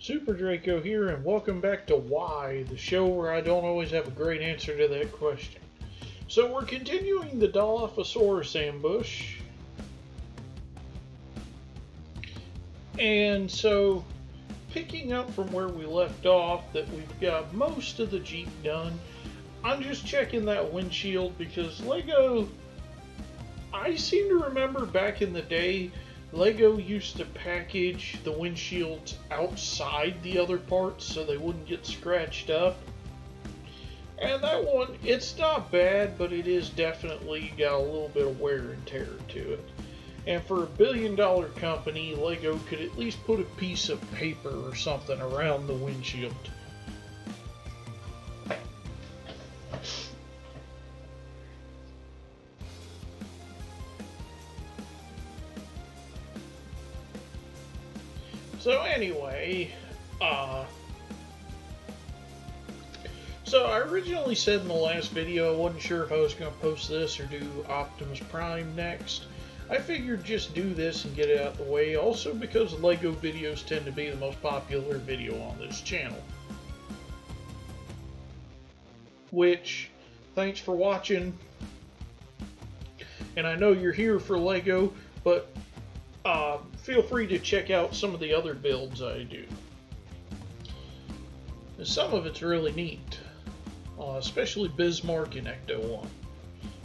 Super Draco here, and welcome back to Why, the show where I don't always have a great answer to that question. So we're continuing the Dilophosaurus ambush. And so, picking up from where we left off, that we've got most of the Jeep done, I'm just checking that windshield because Lego, I seem to remember back in the day, Lego used to package the windshields outside the other parts so they wouldn't get scratched up. And that one, it's not bad, but it is definitely got a little bit of wear and tear to it. And for $1 billion company, Lego could at least put a piece of paper or something around the windshield. So anyway, so I originally said in the last video I wasn't sure if I was going to post this or do Optimus Prime next. I figured just do this and get it out of the way, also because Lego videos tend to be the most popular video on this channel. Which, thanks for watching, and I know you're here for Lego, but feel free to check out some of the other builds I do. Some of it's really neat, especially Bismarck and Ecto 1.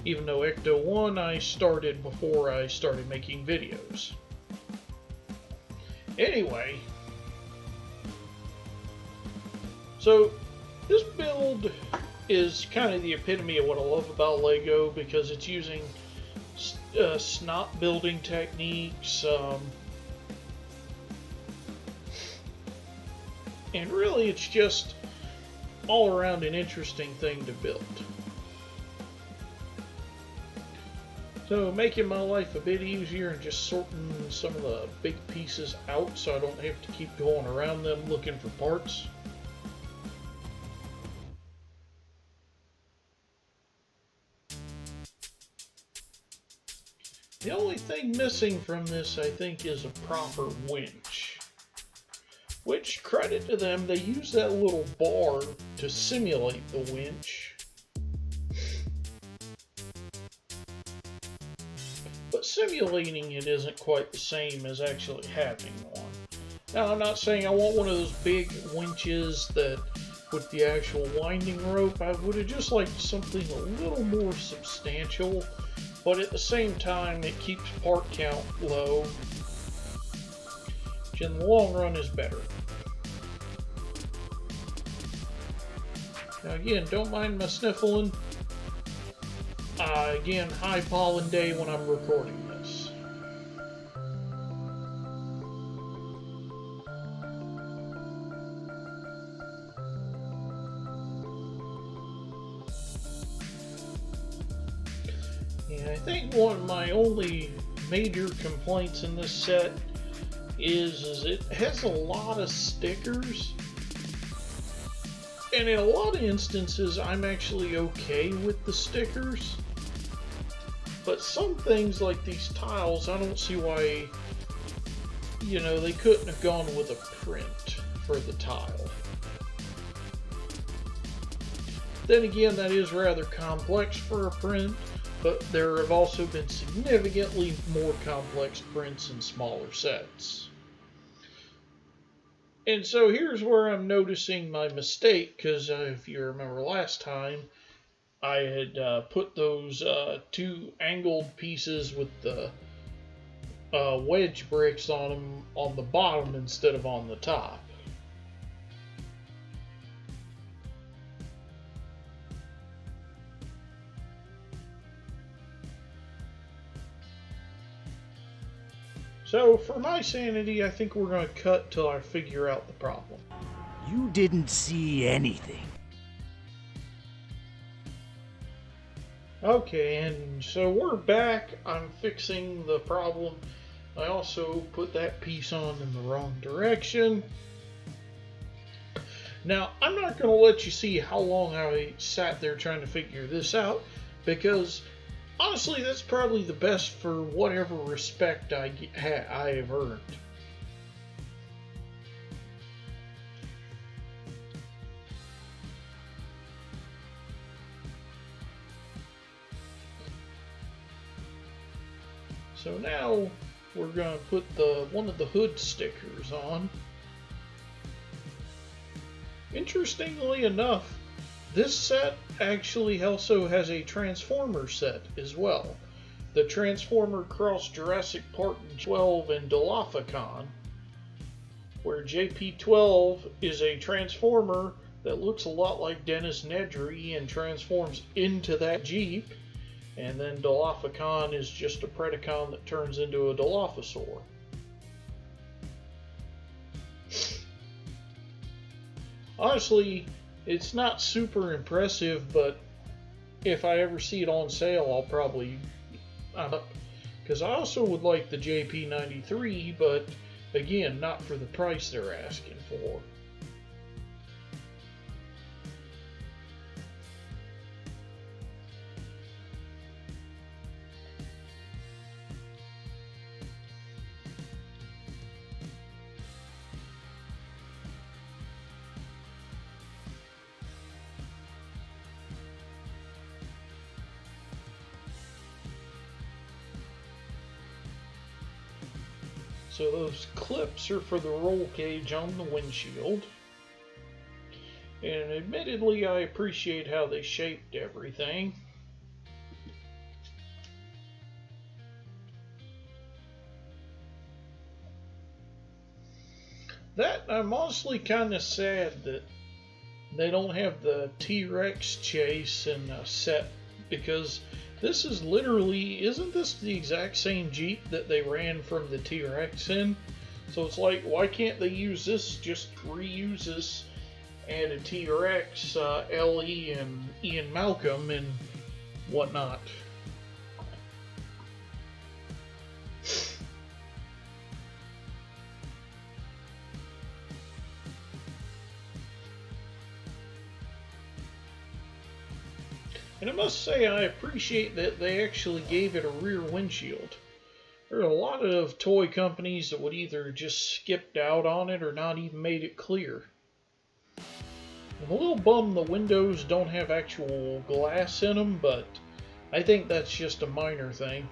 Even though Ecto 1 I started before I started making videos. Anyway, so this build is kind of the epitome of what I love about Lego because it's using snot building techniques, and really it's just all around an interesting thing to build. So making my life a bit easier and just sorting some of the big pieces out so I don't have to keep going around them looking for parts. The only thing missing from this, I think, is a proper winch. Which, credit to them, they use that little bar to simulate the winch. But simulating it isn't quite the same as actually having one. Now, I'm not saying I want one of those big winches that with the actual winding rope. I would have just liked something a little more substantial, but at the same time it keeps part count low, which in the long run is better. Now again, don't mind my sniffling. Again, high pollen day when I'm recording this. Yeah, I think one of my only major complaints in this set is it has a lot of stickers. And in a lot of instances, I'm actually okay with the stickers. But some things like these tiles, I don't see why, they couldn't have gone with a print for the tile. Then again, that is rather complex for a print, but there have also been significantly more complex prints in smaller sets. And so here's where I'm noticing my mistake, because if you remember last time, I had put those two angled pieces with the wedge bricks on them on the bottom instead of on the top. So, for my sanity, I think we're going to cut till I figure out the problem. You didn't see anything. Okay, and so we're back. I'm fixing the problem. I also put that piece on in the wrong direction. Now, I'm not going to let you see how long I sat there trying to figure this out, because honestly, that's probably the best for whatever respect I have earned. So now we're going to put one of the hood stickers on. Interestingly enough, this set actually also has a Transformer set as well. The Transformer Cross Jurassic Park 12 and Dilophosaurus, where JP12 is a Transformer that looks a lot like Dennis Nedry and transforms into that Jeep, and then Dilophosaurus is just a Predacon that turns into a Dilophosaur. Honestly, it's not super impressive, but if I ever see it on sale, I'll probably because I also would like the JP93, but again, not for the price they're asking for. So those clips are for the roll cage on the windshield. And admittedly, I appreciate how they shaped everything. That, I'm honestly kind of sad that they don't have the T-Rex chase in a set, because this is literally, isn't this the exact same Jeep that they ran from the T-Rex in? So it's like, why can't they use this, just reuse this, add a T-Rex, Ellie and Ian Malcolm and whatnot. And I must say, I appreciate that they actually gave it a rear windshield. There are a lot of toy companies that would either just skipped out on it or not even made it clear. I'm a little bummed the windows don't have actual glass in them, but I think that's just a minor thing.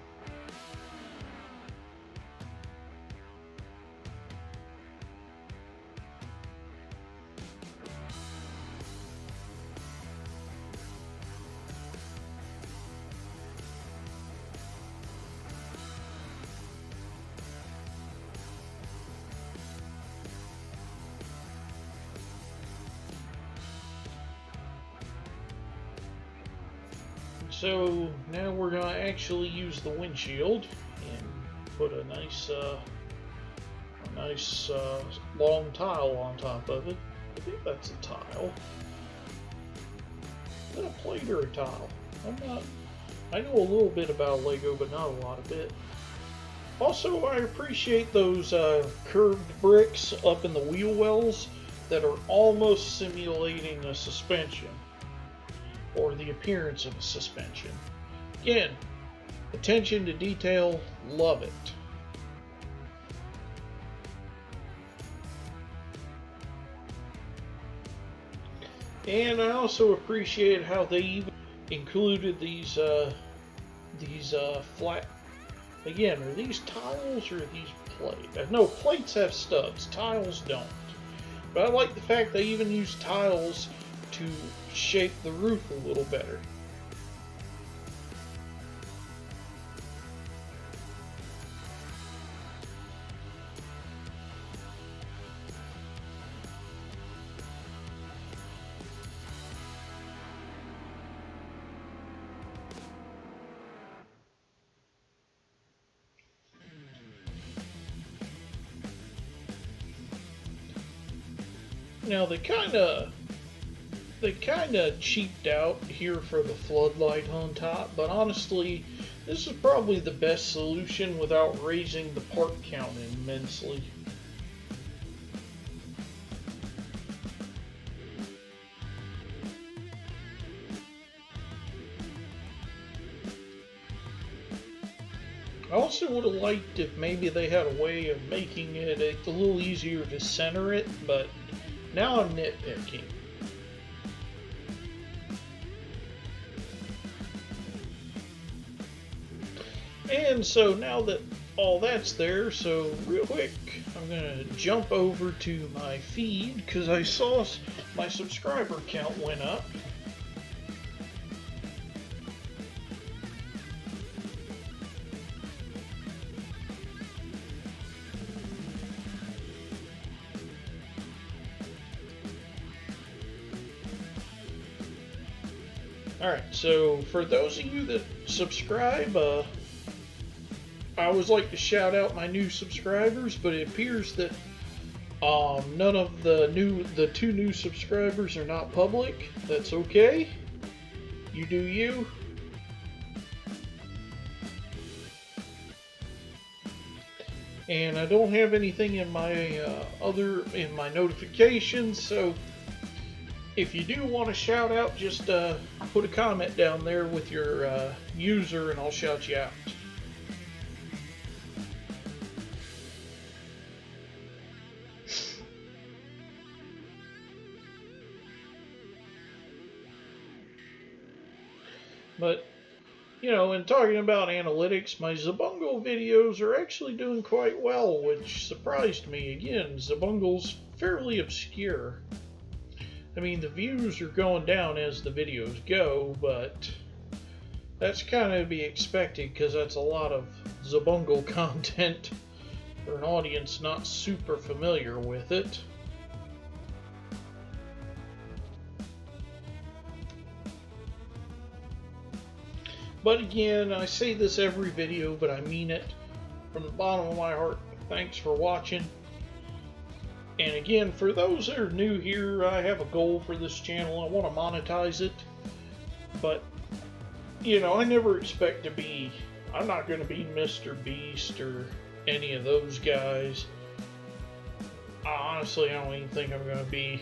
So now we're going to actually use the windshield and put a nice long tile on top of it. I think that's a tile. Is that a plate or a tile? I know a little bit about Lego, but not a lot of it. Also, I appreciate those curved bricks up in the wheel wells that are almost simulating a suspension, or the appearance of a suspension. Again, attention to detail, love it. And I also appreciate how they even included these flat. Again, are these tiles or are these plates? No, plates have studs, tiles don't. But I like the fact they even use tiles to shape the roof a little better. Now they kind of cheaped out here for the floodlight on top, but honestly, this is probably the best solution without raising the part count immensely. I also would have liked if maybe they had a way of making it a little easier to center it, but now I'm nitpicking. And so now that all that's there, so real quick, I'm gonna jump over to my feed because I saw my subscriber count went up. Alright, so for those of you that subscribe, I always like to shout out my new subscribers, but it appears that none of the 2 new subscribers are not public. That's okay. You do you. And I don't have anything in my in my notifications, so if you do want to shout out, just put a comment down there with your user and I'll shout you out. But, you know, in talking about analytics, my Zabungle videos are actually doing quite well, which surprised me. Again, Zabungle's fairly obscure. I mean, the views are going down as the videos go, but that's kind of to be expected because that's a lot of Zabungle content for an audience not super familiar with it. But again, I say this every video, but I mean it from the bottom of my heart. Thanks for watching. And again, for those that are new here, I have a goal for this channel. I want to monetize it. But, you know, I never expect to be... I'm not going to be Mr. Beast or any of those guys. Honestly, I don't even think I'm going to be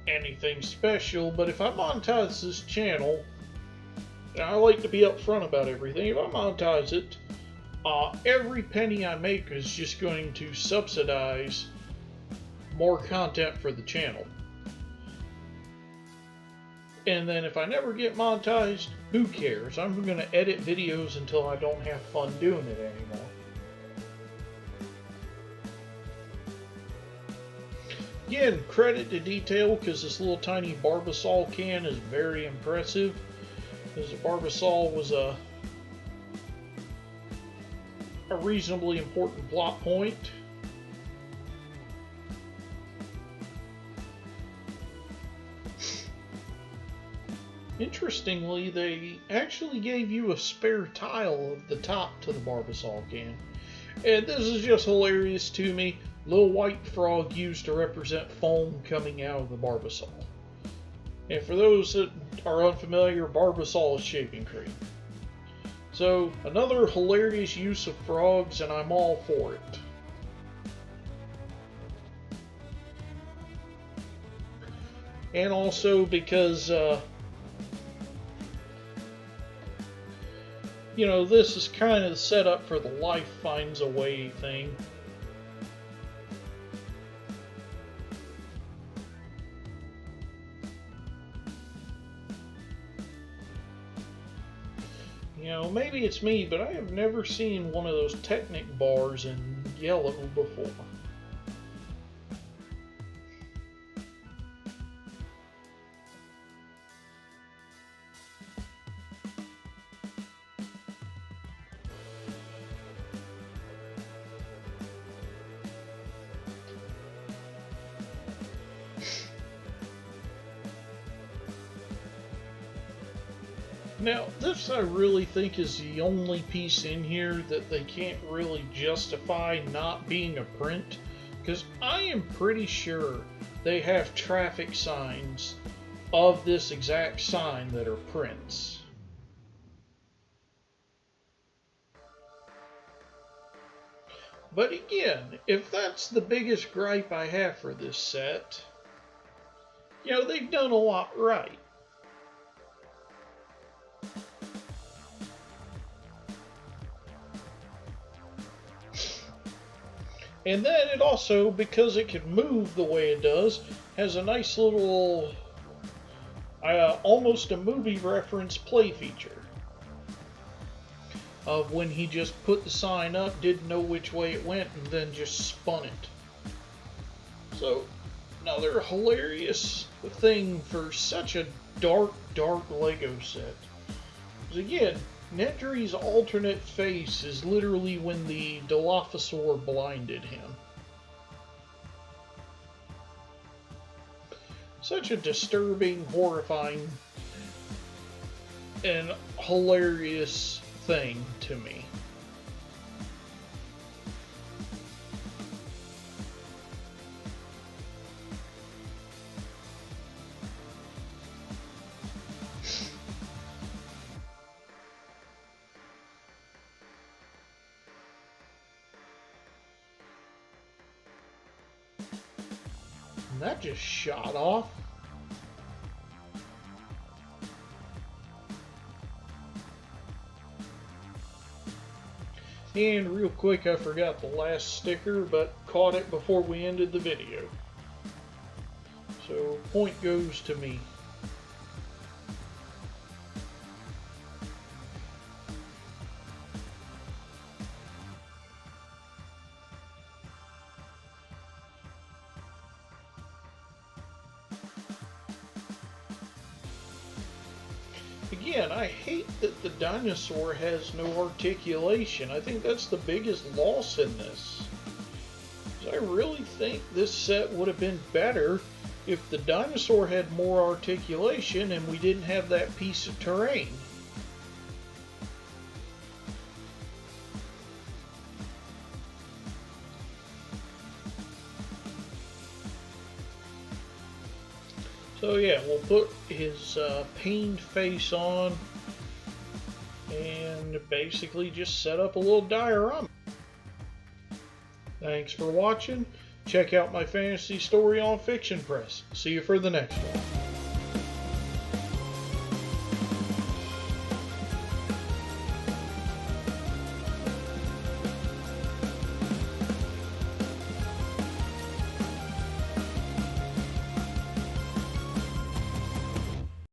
anything special. But if I monetize this channel, and I like to be upfront about everything, if I monetize it, every penny I make is just going to subsidize more content for the channel. And then if I never get monetized, who cares? I'm going to edit videos until I don't have fun doing it anymore. Again, credit to detail because this little tiny Barbasol can is very impressive. Because Barbasol was a reasonably important plot point. Interestingly, they actually gave you a spare tile of the top to the Barbasol can. And this is just hilarious to me. Little white frog used to represent foam coming out of the Barbasol. And for those that are unfamiliar, Barbasol is shaving cream. So, another hilarious use of frogs, and I'm all for it. And also because, you know, this is kind of set up for the life finds a way thing. You know, maybe it's me, but I have never seen one of those Technic bars in yellow before. Now, this I really think is the only piece in here that they can't really justify not being a print, because I am pretty sure they have traffic signs of this exact sign that are prints. But again, if that's the biggest gripe I have for this set, you know, they've done a lot right. And then it also, because it can move the way it does, has a nice little, almost a movie reference play feature. of when he just put the sign up, didn't know which way it went, and then just spun it. So, another hilarious thing for such a dark Lego set. Because again, Nedry's alternate face is literally when the Dilophosaurus blinded him. Such a disturbing, horrifying, and hilarious thing to me. And that just shot off. And real quick, I forgot the last sticker, but caught it before we ended the video. So, point goes to me. Again, I hate that the dinosaur has no articulation. I think that's the biggest loss in this. I really think this set would have been better if the dinosaur had more articulation and we didn't have that piece of terrain. So yeah, we'll put his pained face on and basically just set up a little diorama. Thanks for watching. Check out my fantasy story on Fiction Press. See you for the next one.